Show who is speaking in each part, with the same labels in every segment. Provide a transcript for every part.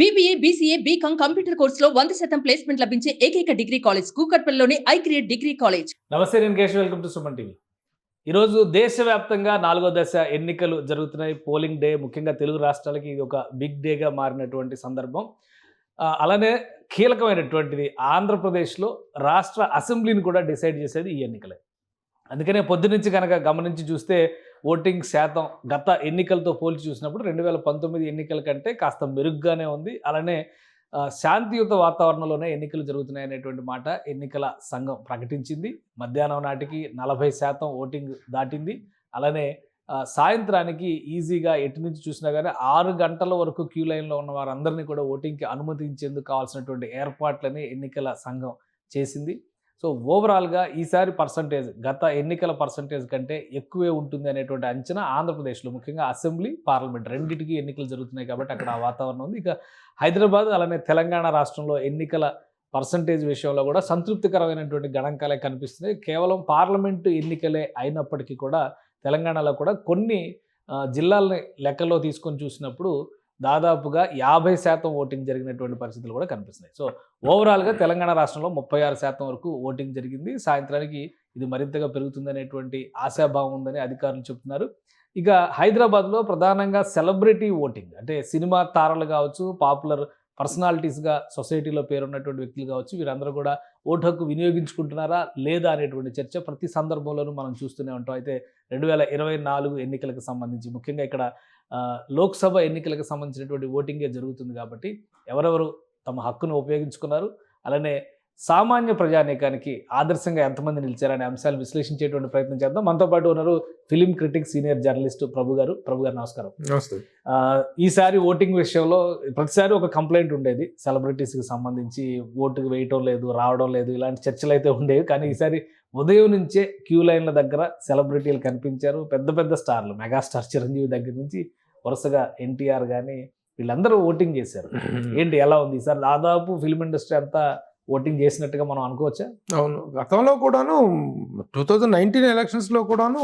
Speaker 1: BBA, BCA, BCom computer కోర్సులో 100% placement లభించే ఏకైక డిగ్రీ కాలేజ్ కూకట్పల్లిలోని ఐక్రియేట్ డిగ్రీ కాలేజ్.
Speaker 2: నమస్తే, నేను Keshav. Welcome to Suman TV. ఈరోజు దేశవ్యాప్తంగా 4వ దశ ఎన్నికలు జరుగుతున్నాయి. పోలింగ్ డే, ముఖ్యంగా తెలుగు రాష్ట్రాలకి ఇది ఒక బిగ్ డేగా మారినటువంటి సందర్భం. అలానే కీలకమైనటువంటిది ఆంధ్రప్రదేశ్లో రాష్ట్ర అసెంబ్లీని కూడా డిసైడ్ చేసేది ఈ ఎన్నికలే. అందుకనే పొద్దునుంచి కనుక గమనించి చూస్తే ఓటింగ్ శాతం గత ఎన్నికలతో పోల్చి చూసినప్పుడు 2019 ఎన్నికల కంటే కాస్త మెరుగ్గానే ఉంది. అలానే శాంతియుత వాతావరణంలోనే ఎన్నికలు జరుగుతున్నాయి అనేటువంటి మాట ఎన్నికల సంఘం ప్రకటించింది. మధ్యాహ్నం నాటికి 40% ఓటింగ్ దాటింది. అలానే సాయంత్రానికి ఈజీగా ఎటు నుంచి చూసినా కానీ 6 గంటల వరకు క్యూ లైన్లో ఉన్న వారందరినీ కూడా ఓటింగ్కి అనుమతించేందుకు కావాల్సినటువంటి ఏర్పాట్లని ఎన్నికల సంఘం చేసింది. సో ఓవరాల్గా ఈసారి పర్సంటేజ్ గత ఎన్నికల పర్సంటేజ్ కంటే ఎక్కువే ఉంటుంది అనేటువంటి అంచనా ఆంధ్రప్రదేశ్లో, ముఖ్యంగా అసెంబ్లీ, పార్లమెంట్ రెండింటికి ఎన్నికలు జరుగుతున్నాయి కాబట్టి అక్కడ ఆ వాతావరణం ఉంది. ఇక హైదరాబాద్ అలానే తెలంగాణ రాష్ట్రంలో ఎన్నికల పర్సంటేజ్ విషయంలో కూడా సంతృప్తికరమైనటువంటి గణాంకాలే కనిపిస్తున్నాయి. కేవలం పార్లమెంటు ఎన్నికలే అయినప్పటికీ కూడా తెలంగాణలో కూడా కొన్ని జిల్లాలని లెక్కలో తీసుకొని చూసినప్పుడు దాదాపుగా 50% ఓటింగ్ జరిగినటువంటి పరిస్థితులు కూడా కనిపిస్తున్నాయి. సో ఓవరాల్గా తెలంగాణ రాష్ట్రంలో 36% వరకు ఓటింగ్ జరిగింది. సాయంత్రానికి ఇది మరింతగా పెరుగుతుందనేటువంటి ఆశాభావం ఉందని అధికారులు చెబుతున్నారు. ఇక హైదరాబాద్లో ప్రధానంగా సెలబ్రిటీ ఓటింగ్, అంటే సినిమా తారలు కావచ్చు, పాపులర్ పర్సనాలిటీస్గా సొసైటీలో పేరున్నటువంటి వ్యక్తులు కావచ్చు, వీరందరూ కూడా ఓటు హక్కు వినియోగించుకుంటున్నారా లేదా అనేటువంటి చర్చ ప్రతి సందర్భంలోనూ మనం చూస్తూనే ఉంటాం. అయితే 2024 ఎన్నికలకు సంబంధించి ముఖ్యంగా ఇక్కడ లోక్సభ ఎన్నికలకు సంబంధించినటువంటి ఓటింగే జరుగుతుంది కాబట్టి ఎవరెవరు తమ హక్కును ఉపయోగించుకున్నారు, అలానే సామాన్య ప్రజానీకానికి ఆదర్శంగా ఎంతమంది నిలిచారనే అంశాలు విశ్లేషించేటువంటి ప్రయత్నం చేద్దాం. మనతో పాటు ఉన్నారు ఫిలిం క్రిటిక్, సీనియర్ జర్నలిస్ట్ ప్రభు గారు. నమస్కారం.
Speaker 3: నమస్తే.
Speaker 2: ఈసారి ఓటింగ్ విషయంలో ప్రతిసారి ఒక కంప్లైంట్ ఉండేది, సెలబ్రిటీస్కి సంబంధించి ఓటుకు వేయటం లేదు, రావడం లేదు, ఇలాంటి చర్చలు అయితే ఉండేవి. కానీ ఈసారి ఉదయం నుంచే క్యూ లైన్ల దగ్గర సెలబ్రిటీలు కనిపించారు. పెద్ద పెద్ద స్టార్లు, మెగాస్టార్ చిరంజీవి దగ్గర నుంచి వరుసగా ఎన్టీఆర్ కానీ వీళ్ళందరూ ఓటింగ్ చేశారు. ఏంటి, ఎలా ఉంది ఈసారి? దాదాపు ఫిల్మ్ ఇండస్ట్రీ అంతా ఓటింగ్ చేసినట్టుగా మనం అనుకోవచ్చా?
Speaker 3: అవును, గతంలో కూడాను 2019 ఎలక్షన్స్లో కూడాను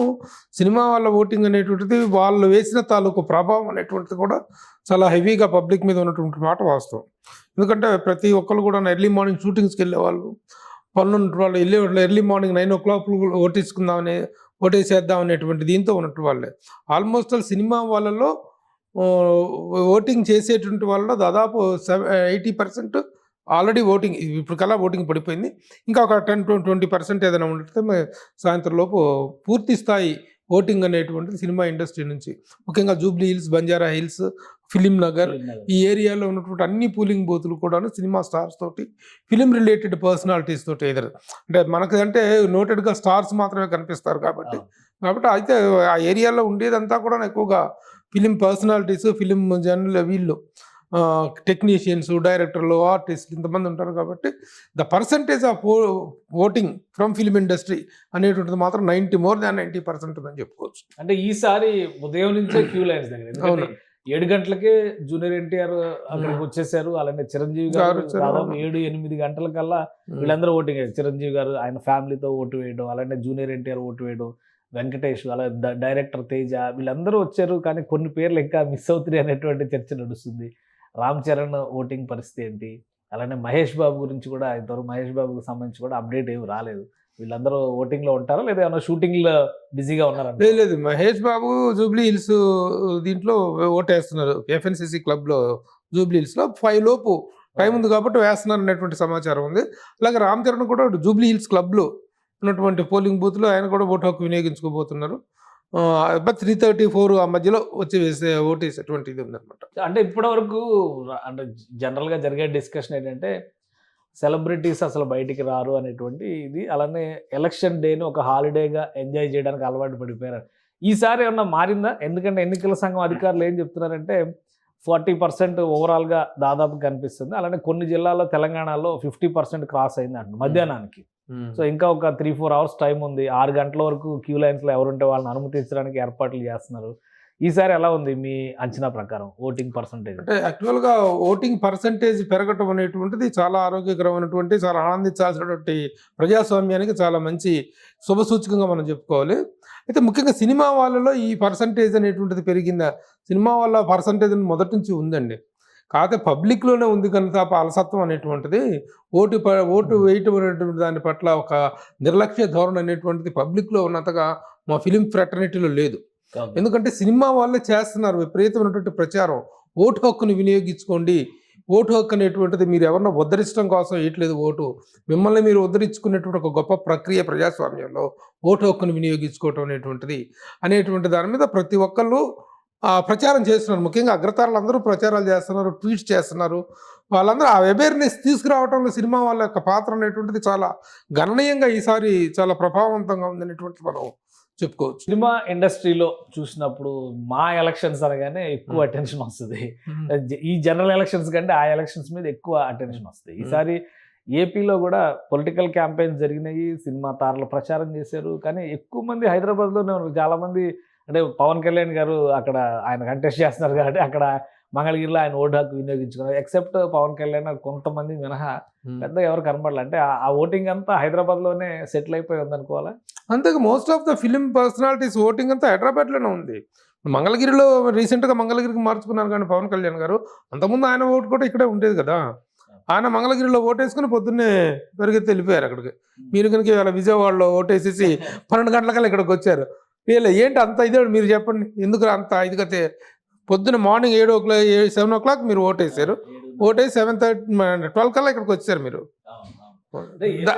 Speaker 3: సినిమా వాళ్ళ ఓటింగ్ అనేటువంటిది వాళ్ళు వేసిన తాలూకు ప్రభావం అనేటువంటిది కూడా చాలా హెవీగా పబ్లిక్ మీద ఉన్నటువంటి మాట వాస్తవం. ఎందుకంటే ప్రతి ఒక్కరు కూడా ఎర్లీ మార్నింగ్ షూటింగ్స్కి వెళ్ళే వాళ్ళు, పనులు వాళ్ళు ఎర్లీ మార్నింగ్ 9 o'clock ఓటేసేద్దాం అనేటువంటి దీంతో ఉన్నట్టు వాళ్ళే. ఆల్మోస్ట్ సినిమా వాళ్ళలో ఓటింగ్ చేసేటువంటి వాళ్ళలో దాదాపు 80% ఆల్రెడీ ఓటింగ్, ఇప్పటికల్లా ఓటింగ్ పడిపోయింది. ఇంకా ఒక 10-20% ఏదైనా ఉంటే సాయంత్రం లోపు పూర్తి స్థాయి ఓటింగ్ అనేటువంటిది సినిమా ఇండస్ట్రీ నుంచి, ముఖ్యంగా Jubilee hills, Banjara hills, film Nagar ఈ ఏరియాలో ఉన్నటువంటి అన్ని పోలింగ్ బూతులు కూడాను సినిమా స్టార్స్ తోటి, ఫిలిం రిలేటెడ్ పర్సనాలిటీస్ తోటి, అంటే మనకంటే నోటెడ్గా స్టార్స్ మాత్రమే కనిపిస్తారు కాబట్టి అయితే ఆ ఏరియాలో ఉండేదంతా కూడా ఎక్కువగా ఫిలిం పర్సనాలిటీస్, ఫిలిం జర్నల్, వీళ్ళు టెక్నీషియన్స్, డైరెక్టర్లు, ఆర్టిస్టులు ఇంతమంది ఉంటారు కాబట్టి the percentage of voting from film industry అనేటువంటిది మాత్రం 90% ఉందని చెప్పుకోవచ్చు.
Speaker 2: అంటే ఈసారి ఉదయం నుంచే క్యూ లైన్స్ దగ్గర 7 గంటలకే జూనియర్ ఎన్టీఆర్ అక్కడికి వచ్చేసారు. అలానే చిరంజీవి గారు దాదాపు 7-8 గంటల కల్లా వీళ్ళందరూ ఓటింగ్ అయ్యారు. చిరంజీవి గారు ఆయన ఫ్యామిలీతో ఓటు వేయడం, అలానే జూనియర్ ఎన్టీఆర్ ఓటు వేయడం, వెంకటేష్, అలా డైరెక్టర్ తేజ, వీళ్ళందరూ వచ్చారు. కానీ కొన్ని పేర్లు ఇంకా మిస్ అవుతున్నాయి అనేటువంటి చర్చ నడుస్తుంది. రామ్ చరణ్ ఓటింగ్ పరిస్థితి ఏంటి, అలానే మహేష్ బాబు గురించి కూడా ఇంతవరకు మహేష్ బాబుకి సంబంధించి కూడా అప్డేట్ ఏమి రాలేదు. వీళ్ళందరూ ఓటింగ్లో ఉంటారా లేదా ఏమన్నా షూటింగ్లో బిజీగా ఉన్నారా?
Speaker 3: లేదు, మహేష్ బాబు జూబ్లీ హిల్స్ దీంట్లో ఓటేస్తున్నారు. FNCC క్లబ్లో జూబ్లీ హిల్స్లో 5 లోపు టైం ఉంది కాబట్టి వేస్తున్నారు అనేటువంటి సమాచారం ఉంది. అలాగే రామ్ చరణ్ కూడా జూబ్లీ హిల్స్ క్లబ్లో ఉన్నటువంటి పోలింగ్ బూత్లో ఆయన కూడా ఓటు హక్కు వినియోగించుకోబోతున్నారు. 3:34 ఆ మధ్యలో వచ్చి ఓటేసేటువంటి ఇది ఉందన్నమాట.
Speaker 2: అంటే ఇప్పటివరకు అంటే జనరల్గా జరిగే డిస్కషన్ ఏంటంటే సెలబ్రిటీస్ అసలు బయటికి రారు అనేటువంటి ఇది, అలానే ఎలక్షన్ డేని ఒక హాలిడేగా ఎంజాయ్ చేయడానికి అలవాటు పడిపోయారు. ఈసారి ఏమన్నా మారిందా? ఎందుకంటే ఎన్నికల సంఘం అధికారులు ఏం చెప్తున్నారంటే 40% ఓవరాల్గా దాదాపు కనిపిస్తుంది. అలానే కొన్ని జిల్లాల్లో తెలంగాణలో 50% క్రాస్ అయింది అంటున్నారు మధ్యాహ్నానికి. సో ఇంకా ఒక 3-4 అవర్స్ టైం ఉంది. 6 గంటల వరకు క్యూ లైన్స్లో ఎవరుంటే వాళ్ళని అనుమతించడానికి ఏర్పాట్లు చేస్తున్నారు. ఈసారి ఎలా ఉంది మీ అంచనా ప్రకారం ఓటింగ్ పర్సంటేజ్?
Speaker 3: అంటే యాక్చువల్గా ఓటింగ్ పర్సంటేజ్ పెరగటం అనేటువంటిది చాలా ఆరోగ్యకరమైనటువంటి, చాలా ఆనందించాల్సినటువంటి, ప్రజాస్వామ్యానికి చాలా మంచి శుభసూచకంగా మనం చెప్పుకోవాలి. అయితే ముఖ్యంగా సినిమా వాళ్ళలో ఈ పర్సంటేజ్ అనేటువంటిది పెరిగిందా? సినిమా వాళ్ళ పర్సంటేజ్ మొదటి నుంచి ఉందండి. కాకపోతే పబ్లిక్లోనే ఉంది కనుక అలసత్వం అనేటువంటిది ఓటు వేయటం అనేటువంటి దాని పట్ల ఒక నిర్లక్ష్య ధోరణి అనేటువంటిది పబ్లిక్లో ఉన్నంతగా మా ఫిలిం ఫ్రెటర్నిటీలో లేదు. ఎందుకంటే సినిమా వాళ్ళే చేస్తున్నారు విపరీతమైనటువంటి ప్రచారం. ఓటు హక్కుని వినియోగించుకోండి, ఓటు హక్కు అనేటువంటిది మీరు ఎవరినో ఉద్ధరించడం కోసం వేయట్లేదు ఓటు, మిమ్మల్ని మీరు ఉద్ధరించుకునేటువంటి ఒక గొప్ప ప్రక్రియ ప్రజాస్వామ్యంలో ఓటు హక్కును వినియోగించుకోవటం అనేటువంటి దాని మీద ప్రతి ఒక్కళ్ళు ప్రచారం చేస్తున్నారు. ముఖ్యంగా అగ్రతారులు అందరూ ప్రచారాలు చేస్తున్నారు, ట్వీట్స్ చేస్తున్నారు. వాళ్ళందరూ ఆ అవేర్నెస్ తీసుకురావడంలో సినిమా వాళ్ళ యొక్క పాత్ర అనేటువంటిది చాలా గణనీయంగా ఈసారి చాలా ప్రభావవంతంగా ఉందనేటువంటిది మనం చెప్పుకోవచ్చు.
Speaker 2: సినిమా ఇండస్ట్రీలో చూసినప్పుడు మా ఎలక్షన్స్ అనగానే ఎక్కువ అటెన్షన్ వస్తుంది. ఈ జనరల్ ఎలక్షన్స్ కంటే ఆ ఎలక్షన్స్ మీద ఎక్కువ అటెన్షన్ వస్తుంది. ఈసారి ఏపీలో కూడా పొలిటికల్ క్యాంపెయిన్స్ జరిగినాయి, సినిమా తారలు ప్రచారం చేశారు. కానీ ఎక్కువ మంది హైదరాబాద్లోనే ఉన్నారు. చాలా మంది అంటే పవన్ కళ్యాణ్ గారు అక్కడ ఆయన కంటెస్ట్ చేస్తున్నారు కాబట్టి అక్కడ మంగళగిరిలో ఆయన ఓటు హక్కు వినియోగించుకున్నారు. ఎక్సెప్ట్ పవన్ కళ్యాణ్ కొంతమంది మినహా పెద్దగా ఎవరు కనబడాలి. అంటే ఆ ఓటింగ్ అంతా హైదరాబాద్లోనే సెటిల్ అయిపోయి ఉందనుకోవాలా?
Speaker 3: అంతేగా most of the film personalities voting అంతా హైదరాబాద్లోనే ఉంది. మంగళగిరిలో రీసెంట్గా మంగళగిరికి మార్చుకున్నారు కానీ పవన్ కళ్యాణ్ గారు, అంతకుముందు ఆయన ఓటు కూడా ఇక్కడే ఉండేది కదా. ఆయన మంగళగిరిలో ఓటేసుకుని పొద్దున్నే పరిగెత్తి వెళ్ళిపోయారు అక్కడికి. మీరు కనుక ఇవాళ విజయవాడలో ఓటేసేసి 12 గంటలకల్లా ఇక్కడికి వచ్చారు. వీళ్ళు ఏంటి అంత ఇదే మీరు చెప్పండి, ఎందుకు అంత ఇదిగతే? పొద్దున్న మార్నింగ్ 7 o'clock మీరు ఓటేసారు, ఓటేసి 7:30 12 కల్లా ఇక్కడికి వచ్చారు మీరు.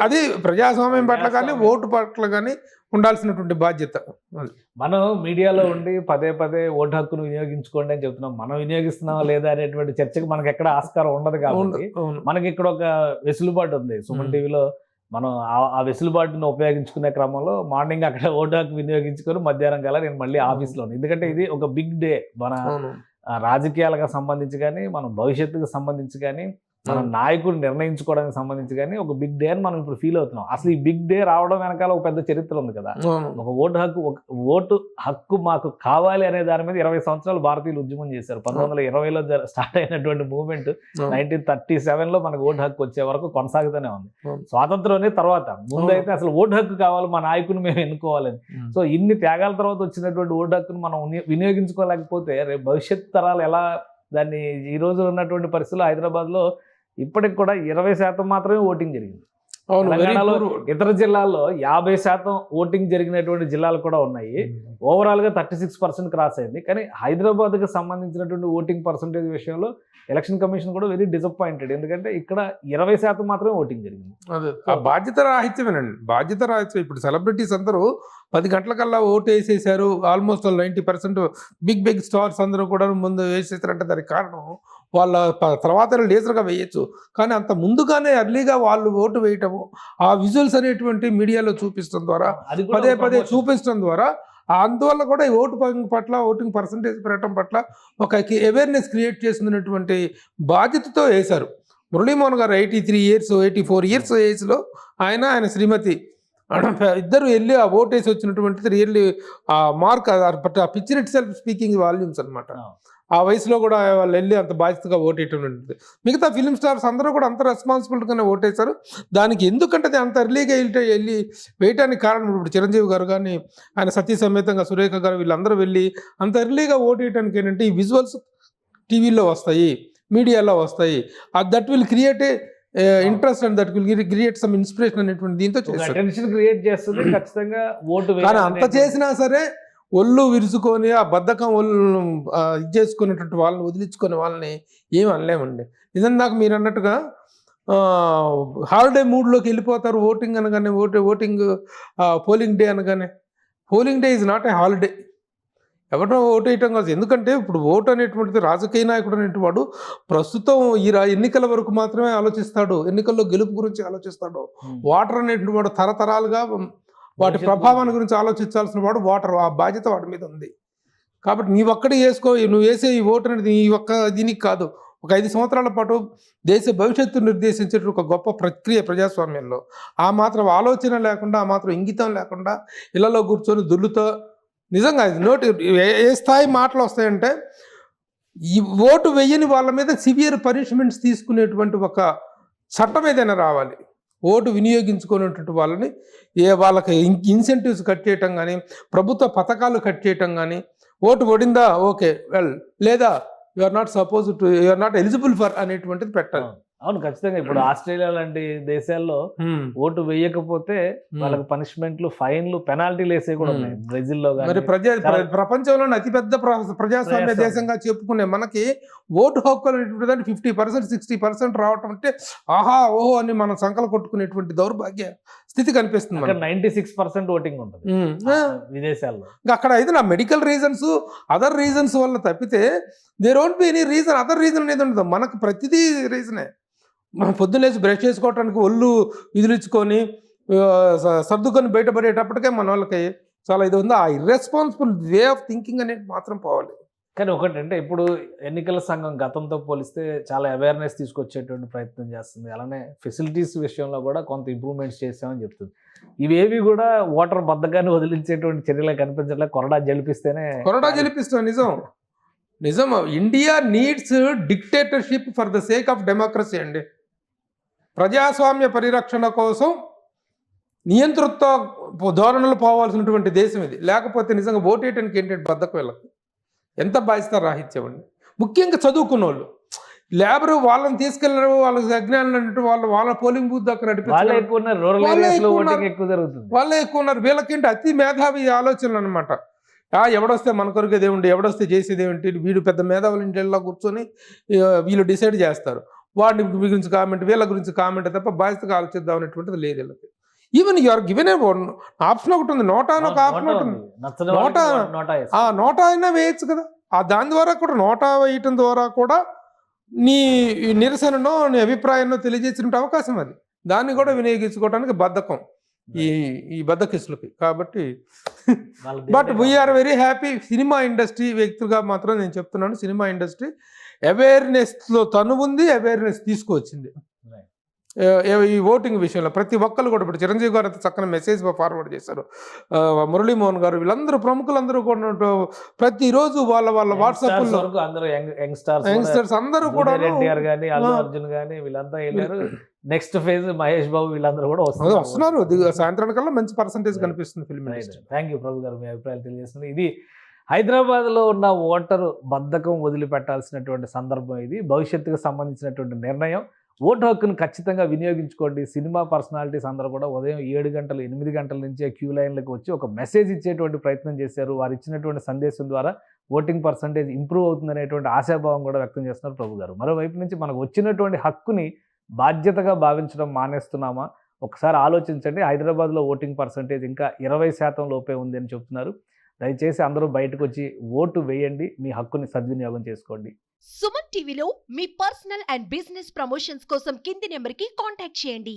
Speaker 3: అది ప్రజాస్వామ్యం పట్ల కానీ ఓటు పట్ల కానీ ఉండాల్సినటువంటి బాధ్యత.
Speaker 2: మనం మీడియాలో ఉండి పదే పదే ఓటు హక్కును వినియోగించుకోండి అని చెప్తున్నాం. మనం వినియోగిస్తున్నావా లేదా అనేటువంటి చర్చకు మనకి ఎక్కడ ఆస్కారం ఉండదు కాబట్టి మనకి ఇక్కడ ఒక వెసులుబాటు ఉంది. సుమన్ టీవీలో మనం ఆ వెసులుబాటును ఉపయోగించుకునే క్రమంలో మార్నింగ్ అక్కడ ఓటు హక్కు వినియోగించుకొని మధ్యాహ్నం కల్లా నేను మళ్ళీ ఆఫీస్లో ఉన్నాను. ఎందుకంటే ఇది ఒక బిగ్ డే మన రాజకీయాలకు సంబంధించి కానీ మన భవిష్యత్తుకు సంబంధించి కానీ మనం నాయకుడు నిర్ణయించుకోవడానికి సంబంధించి కానీ ఒక బిగ్ డే అని మనం ఇప్పుడు ఫీల్ అవుతున్నాం. అసలు ఈ బిగ్ డే రావడం వెనకాల ఒక పెద్ద చరిత్ర ఉంది కదా. ఒక ఓటు హక్కు మాకు కావాలి అనే దాని మీద 20 సంవత్సరాలు భారతీయులు ఉద్యమం చేశారు. 1920లో స్టార్ట్ అయినటువంటి మూవ్మెంట్ 1937లో మనకు ఓటు హక్కు వచ్చే వరకు కొనసాగుతూనే ఉంది. స్వాతంత్రం తర్వాత ముందైతే అసలు ఓటు హక్కు కావాలి, మా నాయకుని మేము ఎన్నుకోవాలని. సో ఇన్ని త్యాగాల తర్వాత వచ్చినటువంటి ఓటు హక్కును మనం వినియోగించుకోలేకపోతే రేపు భవిష్యత్ తరాలు ఎలా దాన్ని ఈ రోజు ఉన్నటువంటి పరిస్థితుల్లో హైదరాబాద్లో ఇప్పటికి కూడా 20% మాత్రమే ఓటింగ్ జరిగింది. తెలంగాణలో ఇతర జిల్లాల్లో 50% ఓటింగ్ జరిగినటువంటి జిల్లాలు కూడా ఉన్నాయి. ఓవరాల్గా 36% క్రాస్ అయింది. కానీ హైదరాబాద్కి సంబంధించినటువంటి ఓటింగ్ పర్సంటేజ్ విషయంలో ఎలక్షన్ కమిషన్ కూడా వెరీ డిసప్పాయింటెడ్. ఎందుకంటే ఇక్కడ 20% మాత్రమే ఓటింగ్ జరిగింది.
Speaker 3: అదే బాధ్యత రాహిత్యమేనండి, బాధ్యత రాహిత్యం. ఇప్పుడు సెలబ్రిటీస్ అందరూ 10 గంటలకల్లా ఓటు వేసేసారు. ఆల్మోస్ట్ 90% బిగ్ స్టార్స్ అందరూ కూడా ముందు వేసేసారంటే దానికి కారణం వాళ్ళ తర్వాత లేజర్గా వేయచ్చు, కానీ అంత ముందుగానే ఎర్లీగా వాళ్ళు ఓటు వేయటము, ఆ విజువల్స్ అనేటువంటి మీడియాలో చూపించడం ద్వారా పదే చూపించడం ద్వారా అందువల్ల కూడా ఈ ఓటు పట్ల ఓటింగ్ పర్సంటేజ్ పెరగడం పట్ల ఒక అవేర్నెస్ క్రియేట్ చేస్తున్నటువంటి బాధ్యతతో వేశారు. మురళీమోహన్ గారు 83 years 84 years ఏజ్లో ఆయన శ్రీమతి ఇద్దరు వెళ్ళి ఆ ఓటేసి వచ్చినటువంటిది రియల్లీ ఆ మార్క్ ఆ picture it self speaking volumes అనమాట. ఆ వయసులో కూడా వాళ్ళు వెళ్ళి అంత బాధ్యతగా ఓటేయటం ఉంటుంది. మిగతా ఫిలిం స్టార్స్ అందరూ కూడా అంత రెస్పాన్సిబిలిటీగానే ఓటేశారు. దానికి ఎందుకంటే అంత ఎర్లీగా వెళ్ళి వేయటానికి కారణం ఇప్పుడు చిరంజీవి గారు కానీ ఆయన సతీ సమేతంగా సురేఖ గారు వీళ్ళందరూ వెళ్ళి అంత ఎర్లీగా ఓటేయటానికి ఏంటంటే ఈ విజువల్స్ టీవీలో వస్తాయి, మీడియాలో వస్తాయి. That will create interest and that will create some inspiration అనేటువంటి దీంతో
Speaker 2: చేస్తుంది ఖచ్చితంగా ఓటు.
Speaker 3: కానీ అంత చేసినా సరే ఒళ్ళు విరుచుకొని ఆ బద్ధకం ఒళ్ళు ఇది చేసుకునేటువంటి వాళ్ళని వదిలించుకునే వాళ్ళని ఏమి అనలేమండి. నిజంగా మీరు అన్నట్టుగా హాలిడే మూడ్లోకి వెళ్ళిపోతారు. ఓటింగ్ అనగానే ఓటింగ్ పోలింగ్ డే అనగానే polling day is not a holiday. ఎవరినో ఓటు వేయటం కాదు. ఎందుకంటే ఇప్పుడు ఓటు అనేటువంటిది రాజకీయ నాయకుడు అనేటువంటి వాడు ప్రస్తుతం ఈ ఎన్నికల వరకు మాత్రమే ఆలోచిస్తాడు, ఎన్నికల్లో గెలుపు గురించి ఆలోచిస్తాడు. ఓటర్ అనేటువంటి వాడు తరతరాలుగా వాటి ప్రభావాన్ని గురించి ఆలోచించాల్సిన వాడు ఓటర్. ఆ బాధ్యత వాడి మీద ఉంది. కాబట్టి నీ ఒక్కడే వేసుకో, నువ్వు వేసే ఈ ఓటు అనేది నీ ఒక్క దీనికి కాదు, ఒక 5 సంవత్సరాల పాటు దేశ భవిష్యత్తు నిర్దేశించే ఒక గొప్ప ప్రక్రియ ప్రజాస్వామ్యంలో. ఆ మాత్రం ఆలోచన లేకుండా, ఆ మాత్రం ఇంగితం లేకుండా ఇళ్లలో కూర్చొని దుల్లుతో నిజంగా ఏ స్థాయి మాటలు వస్తాయంటే ఈ ఓటు వేయని వాళ్ళ మీద సివియర్ పనిష్మెంట్స్ తీసుకునేటువంటి ఒక చట్టం ఏదైనా రావాలి. ఓటు వినియోగించుకునేటువంటి వాళ్ళని వాళ్ళకి ఇన్సెంటివ్స్ కట్ చేయటం కానీ, ప్రభుత్వ పథకాలు కట్ చేయటం కానీ, ఓటు పడిందా ఓకే వెల్, లేదా you are not suppose to, you are not eligible for అనేటువంటిది పెట్టాలి.
Speaker 2: అవును, ఖచ్చితంగా. ఇప్పుడు ఆస్ట్రేలియా లాంటి దేశాల్లో ఓటు వేయకపోతే వాళ్ళకి పనిష్మెంట్లు, ఫైన్లు, పెనాల్టీలు వేసే కూడా ఉన్నాయి. బ్రెజిల్లో
Speaker 3: మరి ప్రపంచంలోని అతిపెద్ద ప్రజాస్వామ్య దేశంగా చెప్పుకునే మనకి ఓటు హక్కు అనేటువంటి 50%, 60% రావటం అంటే ఆహా ఓహో అని మనం సంకలు కొట్టుకునేటువంటి దౌర్భాగ్య స్థితి కనిపిస్తుంది.
Speaker 2: 96% ఓటింగ్ ఉంటుంది విదేశాల్లో.
Speaker 3: ఇంకా అక్కడ అయితే నా మెడికల్ రీజన్స్, అదర్ రీజన్స్ వల్ల తప్పితే there won't be any reason, other reason అనేది ఉండదు. మనకు ప్రతిదీ రీజనే. మనం పొద్దున్నేసి బ్రష్ చేసుకోవడానికి ఒళ్ళు విదిలించుకొని సర్దుకొని బయటపడేటప్పటికే మన వాళ్ళకి చాలా ఇది ఉంది. ఆ ఇర్రెస్పాన్సిబుల్ వే ఆఫ్ థింకింగ్ అనేది మాత్రం పోవాలి.
Speaker 2: కానీ ఒకటంటే ఇప్పుడు ఎన్నికల సంఘం గతంతో పోలిస్తే చాలా అవేర్నెస్ తీసుకొచ్చేటువంటి ప్రయత్నం చేస్తుంది. అలానే ఫెసిలిటీస్ విషయంలో కూడా కొంత ఇంప్రూవ్మెంట్స్ చేసామని చెప్తుంది. ఇవేవి కూడా ఓటర్ బద్దకాన్ని వదిలించేటువంటి చర్యలు కనిపించట్లేదు. కొరడా
Speaker 3: జలిపిస్తాం. నిజం. India needs dictatorship for the sake of democracy అండి. ప్రజాస్వామ్య పరిరక్షణ కోసం నియంతృత్వ ధోరణులు పోవాల్సినటువంటి దేశం ఇది. లేకపోతే నిజంగా ఓటేయటానికి ఏంటంటే బద్దకు వెళ్ళదు. ఎంత బాధ్యత రాహిత్యం అండి. ముఖ్యంగా చదువుకున్న వాళ్ళు, లేబర్ వాళ్ళని తీసుకెళ్లరు, వాళ్ళకి అజ్ఞానం అంటే వాళ్ళ పోలింగ్ బూత్ దగ్గర
Speaker 2: వాళ్ళే ఎక్కువ
Speaker 3: ఉన్నారు. వీళ్ళకేంటి అతి మేధావి ఆలోచనలు అనమాట. ఎవడొస్తే మన కొరికేది ఏమిటి, ఎవడొస్తే చేసేది ఏమిటి, వీడు పెద్ద మేధావుల ఇంటిలో కూర్చొని వీళ్ళు డిసైడ్ చేస్తారు. వాడిని గురించి కామెంట్, వీళ్ళ గురించి కామెంట్ తప్ప బాధ్యతగా ఆలోచిద్దాం అనేటువంటిది లేదు వీళ్ళకి. ఈవెన్ యూఆర్ గివెన్ ఆప్షన్ ఒకటి ఉంది, నోటా అని ఒక ఆప్షన్ ఒకటి ఉంది. నోటా అయినా వేయచ్చు కదా. దాని ద్వారా కూడా, నోటా వేయటం ద్వారా కూడా నీ నిరసననో నీ అభిప్రాయాన్నో తెలియజేసిన అవకాశం అది. దాన్ని కూడా వినియోగించుకోవడానికి బద్ధకం ఈ బద్దకిస్తులకి. కాబట్టి but we are very happy. Cinema industry వ్యక్తులుగా మాత్రం నేను చెప్తున్నాను, సినిమా ఇండస్ట్రీ అవేర్నెస్లో తను ఉంది, అవేర్నెస్ తీసుకువచ్చింది ఈ ఓటింగ్ విషయంలో. ప్రతి ఒక్కరు కూడా, ఇప్పుడు చిరంజీవి గారు అంత చక్కని మెసేజ్ ఫార్వర్డ్ చేశారు, మురళీమోహన్ గారు, వీళ్ళందరూ ప్రముఖులందరూ కూడా ప్రతిరోజు వాళ్ళ వాట్సాప్లో యంగ్స్టర్స్ అందరూ కూడా,
Speaker 2: ఎన్టీఆర్ గానీ, అల్లు అర్జున్ గానీ వీళ్ళంతా వెళ్ళారు. నెక్స్ట్ ఫేజ్ మహేష్ బాబు వీళ్ళందరూ కూడా
Speaker 3: వస్తున్నారు. సాయంత్రం కల్లా మంచి పర్సంటేజ్ కనిపిస్తుంది ఫిల్మ్ ఇండస్ట్రీ.
Speaker 2: థ్యాంక్ యూ ప్రభు గారు, మీ అభిప్రాయాలు తెలియజేస్తుంది. ఇది హైదరాబాద్లో ఉన్న ఓటరు బద్ధకం వదిలిపెట్టాల్సినటువంటి సందర్భం. ఇది భవిష్యత్తుకు సంబంధించినటువంటి నిర్ణయం. ఓటు హక్కును ఖచ్చితంగా వినియోగించుకోండి. సినిమా పర్సనాలిటీస్ అందరూ కూడా ఉదయం 7 గంటలు 8 గంటల నుంచే క్యూ లైన్లకు వచ్చి ఒక మెసేజ్ ఇచ్చేటువంటి ప్రయత్నం చేశారు. వారు ఇచ్చినటువంటి సందేశం ద్వారా ఓటింగ్ పర్సంటేజ్ ఇంప్రూవ్ అవుతుందనేటువంటి ఆశాభావం కూడా వ్యక్తం చేస్తున్నారు ప్రభు గారు. మరోవైపు నుంచి మనకు వచ్చినటువంటి హక్కుని బాధ్యతగా భావించడం మానేస్తున్నామా? ఒకసారి ఆలోచించండి. హైదరాబాద్లో ఓటింగ్ పర్సంటేజ్ ఇంకా 20% లోపే ఉంది అని చెప్తున్నారు. దయచేసి అందరూ బయటకు వచ్చి ఓటు వేయండి, మీ హక్కుని సద్వినియోగం చేసుకోండి.
Speaker 4: సుమన్ టీవీలో మీ పర్సనల్ అండ్ బిజినెస్ ప్రమోషన్స్ కోసం కింది నెంబర్కి కాంటాక్ట్ చేయండి.